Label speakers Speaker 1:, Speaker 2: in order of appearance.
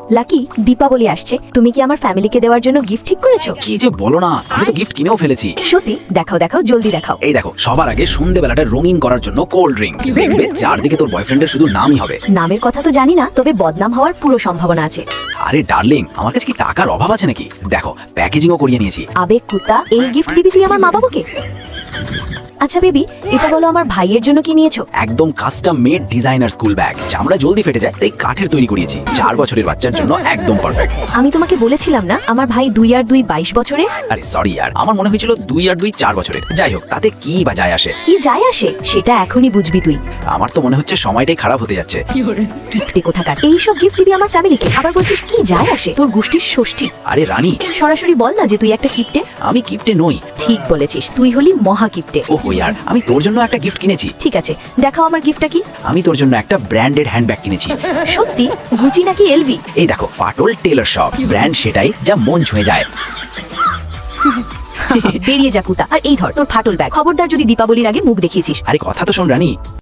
Speaker 1: Lucky, Deepavali আসছে, তুমি কি আমার ফ্যামিলিকে দেওয়ার জন্য গিফট ঠিক করেছো?
Speaker 2: কি যে বলো না, আমি তো গিফট কিনেও ফেলেছি।
Speaker 1: সত্যি? দেখাও দেখাও, জলদি দেখাও।
Speaker 2: এই দেখো, সবার আগে সন্ধ্যেবেলাটা রঙিন করার জন্য কোল্ড ড্রিঙ্ক। দেখবে চারদিকে তোর বয়ফ্রেন্ডের শুধু নামই হবে।
Speaker 1: নামের কথা তো জানি না, তবে বদনাম হওয়ার পুরো সম্ভাবনা আছে।
Speaker 2: আরে ডার্লিং, আমার কাছে কি টাকার অভাব আছে নাকি? দেখো, প্যাকেজিংও করিয়ে নিয়েছি।
Speaker 1: আবেগ কুত্তা, এই গিফট দিবি তুই আমার মা বাবাকে? আচ্ছা বেবি, এটা বলো আমার ভাইয়ের জন্য কি নিয়েছো?
Speaker 2: একদম custom made designer school bag. চামড়া জলদি ফেটে যায় তাই কাঠের তৈরি করিয়েছি। 4 বছরের বাচ্চার জন্য একদম পারফেক্ট।
Speaker 1: আমি তোমাকে বলেছিলাম না আমার ভাই 2 আর 2 22 বছরের?
Speaker 2: আরে সরি ইয়ার, আমার মনে হয়েছিল 2 আর 2 4 বছরের। যাই হোক, তাতে কি বা যায় আসে?
Speaker 1: কি যায় আসে সেটা এখনই বুঝবি তুই।
Speaker 2: আমার তো মনে হচ্ছে সময়টাই খারাপ হতে যাচ্ছে।
Speaker 1: কিপটে কোথাকার, এইসব গিফট দিবি আমার ফ্যামিলিকে, আবার বলছিস কি যায় আসে? তোর গোষ্ঠীর ষষ্ঠী।
Speaker 2: আরে রানী,
Speaker 1: সরাসরি বল না যে তুই একটা কিপটে।
Speaker 2: আমি কিপটে নই।
Speaker 1: ঠিক বলেছিস, তুই হলি মহা কিপটে।
Speaker 2: ওহো ইয়ার, আমি তোর জন্য একটা গিফট কিনেছি।
Speaker 1: ঠিক আছে, দেখাও আমার গিফটটা কি।
Speaker 2: আমি তোর জন্য একটা ব্র্যান্ডেড হ্যান্ডব্যাগ কিনেছি।
Speaker 1: সত্যি? গুচি নাকি এলভি?
Speaker 2: এই দেখো, ফাটল টেলার শপ। ব্র্যান্ড সেটাই যা মন ছুঁয়ে যায়।
Speaker 1: বেরিয়ে যা কুতা। আর এই ধর তোর ফাটল ব্যাগ। খবরদার যদি দীপাবলির আগে মুখ দেখিয়েছিস।
Speaker 2: আরে কথা তো শোন রানী।